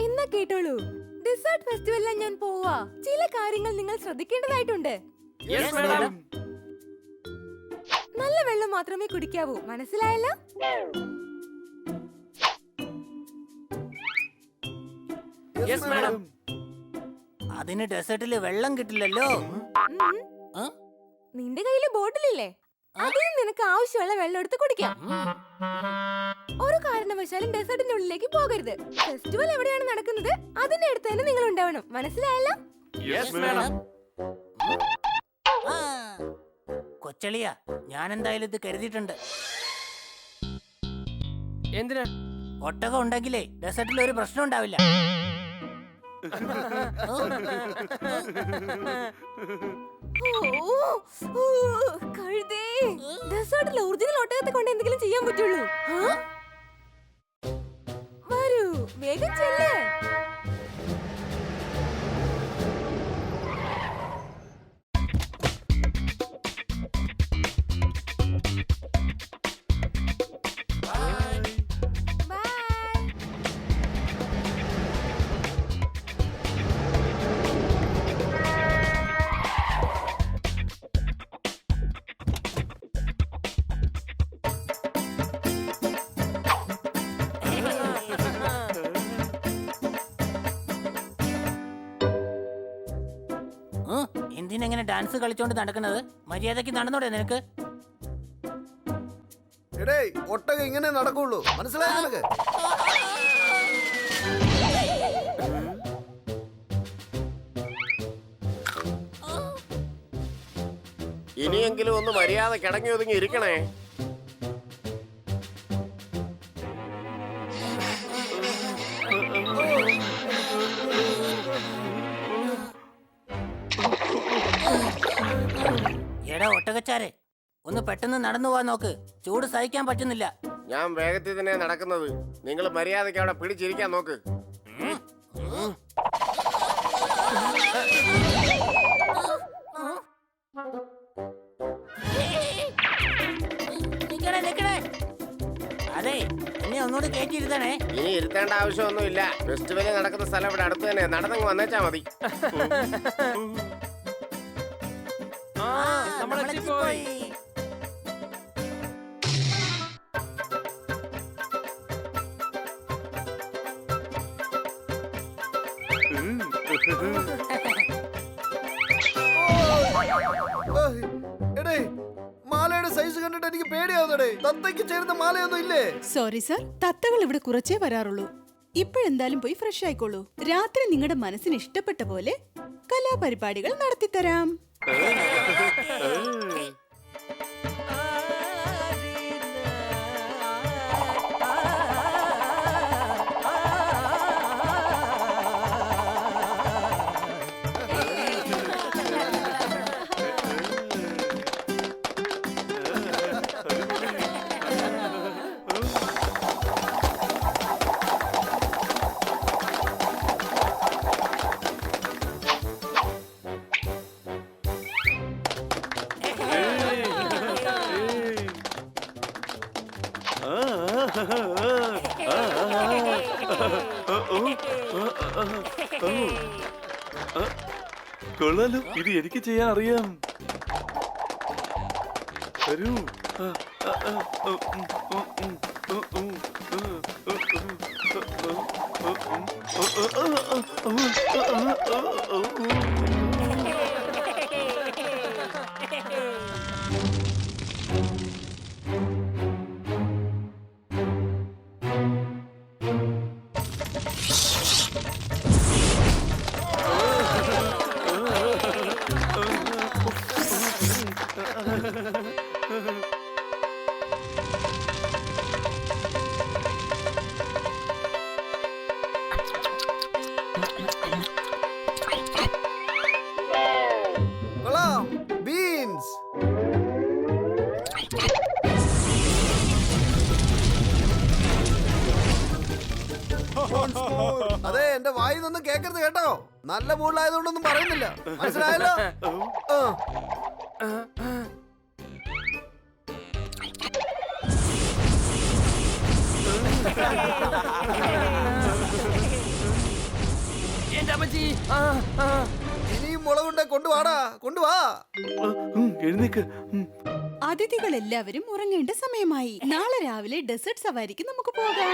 എന്നാ കേട്ടോളൂ, ഡെസേർട്ട് ഫെസ്റ്റിവലിൽ ഞാൻ പോവാ. ചില കാര്യങ്ങൾ നിങ്ങൾ ശ്രദ്ധിക്കേണ്ടതായിട്ടുണ്ട്. നല്ല വെള്ളം മാത്രമേ കുടിക്കാവൂ, മനസ്സിലായല്ലോ? അതിന് ഡെസേർട്ടില് വെള്ളം കിട്ടില്ലല്ലോ. നിന്റെ കയ്യില് ബോട്ടിലില്ലേ? അതിന് നിനക്ക് ആവശ്യമുള്ള വെള്ളം എടുത്ത് കുടിക്കാം. ഒരു കാരണവശാലും ഡെസേർട്ടിന്റെ ഉള്ളിലേക്ക് പോകരുത്. ഫെസ്റ്റിവൽ എവിടെയാണ് നടക്കുന്നത് അതിന്റെ അടുത്ത് തന്നെ നിങ്ങൾ ഉണ്ടാവണം, മനസ്സിലായല്ലോ? കൊച്ചളിയ, ഞാൻ എന്തായാലും ഇത് കരുതിയിട്ടുണ്ട്. എന്തിനാ? ഒട്ടകം ഉണ്ടെങ്കിലേ ഡെസേർട്ടിൽ ഒരു പ്രശ്നം ഉണ്ടാവില്ല. ഡെസേർട്ടിൽ ഒറിജിനൽ ഒട്ടകത്തെ കൊണ്ട് എന്തെങ്കിലും ചെയ്യാൻ പറ്റുള്ളൂ. വരൂ, വേഗം ചെല്ല്. എന്തിനെങ്ങനെ ഡാൻസ് കളിച്ചോണ്ട് നടക്കുന്നത്? മര്യാദക്ക് നടന്നോടെ നിനക്ക്? എടേ, ഒട്ടകം ഇങ്ങനെ നടക്കുള്ളൂ, മനസ്സിലായോ നിനക്ക്? ഇനിയെങ്കിലും ഒന്ന് മര്യാദ കിടങ്ങി ഒതുങ്ങി ഇരിക്കണേ. എടാ ഒട്ടകച്ചാരെ, ഒന്ന് പെട്ടെന്ന് നടന്നു പോവാൻ നോക്ക്. ചൂട് സഹിക്കാൻ പറ്റുന്നില്ല. ഞാൻ വേഗത്തിൽ തന്നെ നടക്കുന്നത്. നിങ്ങൾ മര്യാദയ്ക്ക് അവിടെ പിടിച്ചിരിക്കാൻ നോക്ക്. അതെ, എന്നെ ഒന്നുകൂടി കയറ്റിയിരുത്തണേ. ഇനി ഇരുത്തേണ്ട ആവശ്യമൊന്നുമില്ല. ഫെസ്റ്റിവൽ നടക്കുന്ന സ്ഥലം ഇവിടെ അടുത്ത് തന്നെ. നടന്നങ്ങ് വന്നേച്ചാ മതി. പോയി. എടേ, മാലയുടെ സൈസ് കണ്ടിട്ട് എനിക്ക് പേടിയാവുന്നടേ. തത്തയ്ക്ക് ചേരുന്ന മാലയൊന്നും ഇല്ലേ? സോറി സർ, തത്തകൾ ഇവിടെ കുറച്ചേ വരാറുള്ളൂ. ഇപ്പോഴെന്തായാലും പോയി ഫ്രഷ് ആയിക്കോളൂ. രാത്രി നിങ്ങളുടെ മനസ്സിന് ഇഷ്ടപ്പെട്ട പോലെ കലാപരിപാടികൾ നടത്തിത്തരാം. കൊള്ളാലോ, ഇത് എനിക്ക് ചെയ്യാൻ അറിയാം. വരൂ. അതെ, എന്റെ വായിന്നൊന്നും കേക്കരുത് കേട്ടോ. നല്ല മൂഡിലായതുകൊണ്ടൊന്നും പറയുന്നില്ല, മനസ്സിലായല്ലോ? എന്റെ അമ്മച്ചി ഇനിയും മുളകുണ്ടെ കൊണ്ടുവാടാ, കൊണ്ടുവാ. എഴുന്നേക്ക്. അതിഥികൾ എല്ലാവരും ഉറങ്ങേണ്ട സമയമായി. നാളെ രാവിലെ ഡെസേർട്ട് സവാരിക്ക് നമുക്ക് പോകാം.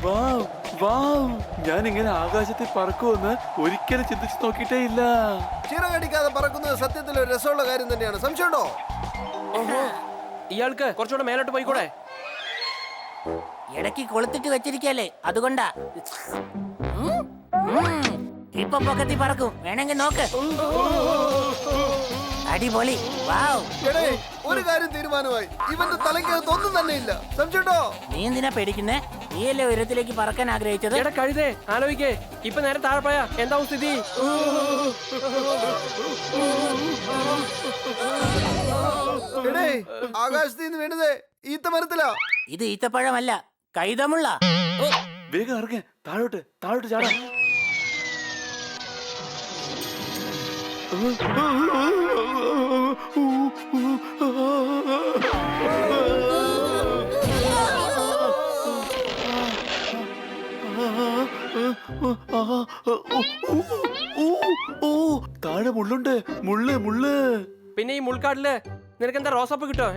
വാവ്, വാവ്. ഞാൻ ഇങ്ങനെ ആകാശത്തിൽ പറക്കുമെന്ന് ഒരിക്കലും ചിന്തിച്ചു നോക്കിയിട്ടേ ഇല്ല. ചിറകടിക്കാതെ പറക്കുന്നത് സത്യത്തിൽ ഒരു രസമുള്ള കാര്യം തന്നെയാണ്. സംശയമുണ്ടോ? ഇയാൾക്ക് കുറച്ചുകൂടെ മേലോട്ട് പോയിക്കൂടെ? ഇടയ്ക്ക് കൊളുത്തിട്ട് വെച്ചിരിക്കല്ലേ, അതുകൊണ്ടാ. ഇപ്പൊ പൊക്കത്തി പറക്കും, വേണമെങ്കിൽ നോക്ക്. അടിപൊളി. വാവ്. എടേ, ഒരു കാര്യം തീരുമാനമായി. ഇവന്റെ തലയ്ക്കകത്ത് ഒന്നും തന്നെ ഇല്ല. സംശയമുണ്ടോ? നീ എന്തിനാ പേടിക്കുന്നേ? നീയല്ലേ ഉയരത്തിലേക്ക് പറക്കാൻ ആഗ്രഹിച്ചത്? എടാ കഴുതേ, ആലോചിക്കേ, ഇപ്പൊ നേരെ താഴെ പോയാ എന്താവും സ്ഥിതി? എടേ, ആകാശത്ത് നിന്ന് വീണത് ഈത്ത മരത്തിലാ. ഇത് ഈത്തപ്പഴമല്ല, കൈതമുള്ള. വേഗം ഇറങ്ങ, താഴോട്ട് താഴോട്ട് ചാടാം. താഴെ മുള്ളുണ്ട്, മുള്ള് മുള്ള്. പിന്നെ ഈ മുൾക്കാട്ടില് നിനക്കെന്താ റോസപ്പ് കിട്ടോ?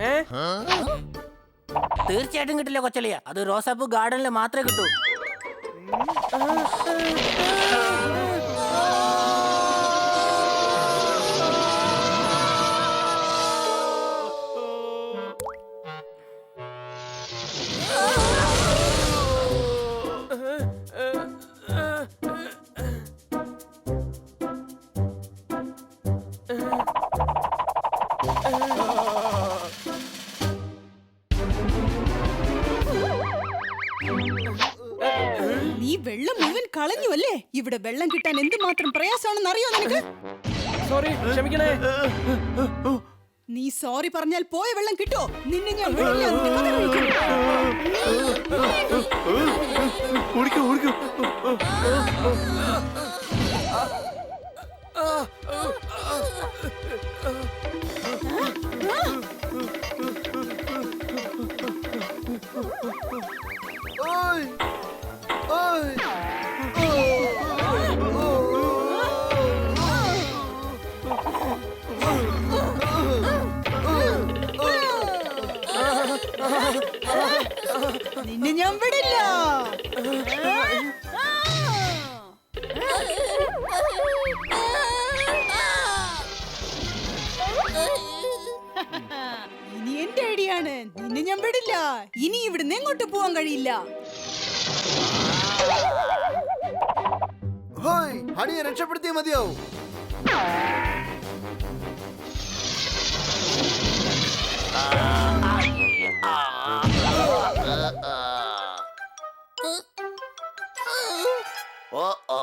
തീർച്ചയായിട്ടും കിട്ടില്ല കൊച്ചളിയ. അത് റോസാപ്പൂ ഗാർഡനിൽ മാത്രമേ കിട്ടൂ. നീ വെള്ളം മുഴുവൻ കളഞ്ഞു അല്ലേ? ഇവിടെ വെള്ളം കിട്ടാൻ എന്തുമാത്രം പ്രയാസമാണെന്ന് അറിയോ നിനക്ക്? സോറി, ക്ഷമിക്കണേ. നീ സോറി പറഞ്ഞാൽ പോയ വെള്ളം കിട്ടോ? നിന്നെ ഞാൻ വിടില്ല. നിന്റെ കഥ കഴിക്കും. ഓടിക്കോ ഓടിക്കോ. ഓയ്, ഓയ്, നിന്നെ ഞാൻ വിടില്ല. ഇനി എന്റെ ഐഡിയാണ്. നിന്നെ ഞാൻ വിടില്ല. ഇനി ഇവിടുന്ന് എങ്ങോട്ട് പോവാൻ കഴിയില്ല. ഹോയ്, ഹണിയെ രക്ഷപ്പെടുത്തിയേ മതിയാവും. ഓ ഓ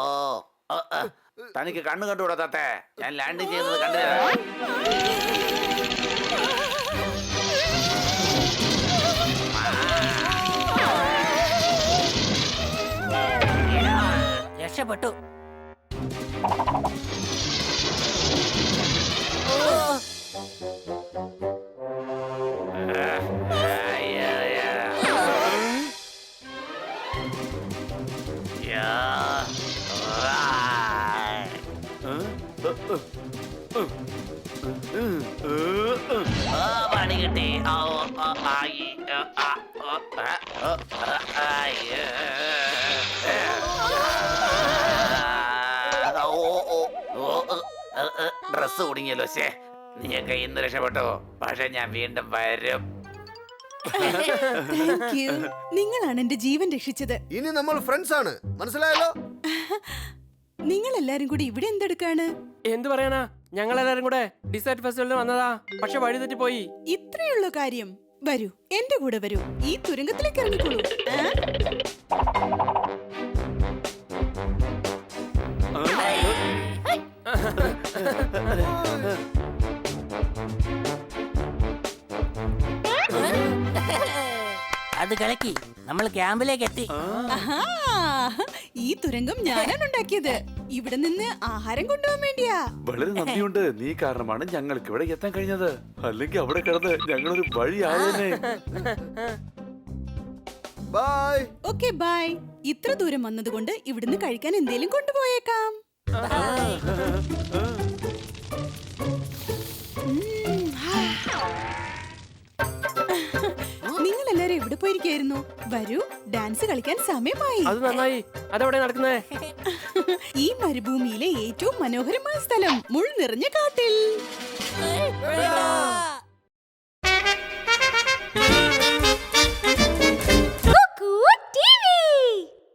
തനിക്ക് കണ്ണു കണ്ടുകൂടാ താത്തേ? ഞാൻ ലാൻഡിങ് ചെയ്യുന്നത് കണ്ടുതരാം. രക്ഷപ്പെട്ടു. പണി കിട്ടി. ഡ്രസ് കുടുങ്ങിയല്ലോ. ശേ, നീയൊക്കെ ഇന്ന് രക്ഷപ്പെട്ടോ. പക്ഷെ ഞാൻ വീണ്ടും വരും. Thank you. നിങ്ങളാണ് എന്റെ ജീവൻ രക്ഷിച്ചത്. ഇനി നമ്മൾ ഫ്രണ്ട്സ് ആണ്, മനസ്സിലായല്ലോ? നിങ്ങൾ എല്ലാരും കൂടി ഇവിടെ എന്തെടുക്കാണ്? എന്ത് പറയാനാ, ഞങ്ങൾ എല്ലാരും കൂടെ ഡിസൈറ്റ് ഫെസ്റ്റിവലിന് വന്നതാ. പക്ഷെ വഴി തെറ്റി പോയി. ഇത്രയുള്ള കാര്യം. വരൂ, എന്റെ കൂടെ വരൂ. ഈ തുരങ്കത്തിലേക്ക് ഇറങ്ങിക്കോളൂ. അത് കളക്കി നമ്മൾ ക്യാമ്പിലേക്ക് എത്തി. ആഹാ, ഈ തുരങ്കം ഞാനാണ് ഉണ്ടാക്കിയത്. ഇവിടെ നിന്ന് ആഹാരം കൊണ്ടുപോകാൻ വേണ്ടിയാ. വളരെ നന്ദിയുണ്ട്. നീ കാരണമാണ് ഞങ്ങൾക്ക് ഇവിടെ എത്താൻ കഴിഞ്ഞത്. അല്ലെങ്കിൽ അവിടെ കിടന്ന് ഞങ്ങളൊരു വഴിയായേനെ. ബൈ. Okay bye. ഇത്ര ദൂരം വന്നതുകൊണ്ട് ഇവിടുന്ന് കഴിക്കാൻ എന്തേലും കൊണ്ടുപോയേക്കാം. നിങ്ങൾ എല്ലാരും എവിടെ പോയിരിക്കായിരുന്നു? വരൂ, ഡാൻസ് കളിക്കാൻ സമയമായി. അത് നന്നായി. അതെവിടെ നടക്കുന്നേ? ഈ മരുഭൂമിയിലെ ഏറ്റവും മനോഹരമായ സ്ഥലം, മുൾ നിറഞ്ഞ കാട്ടിൽ.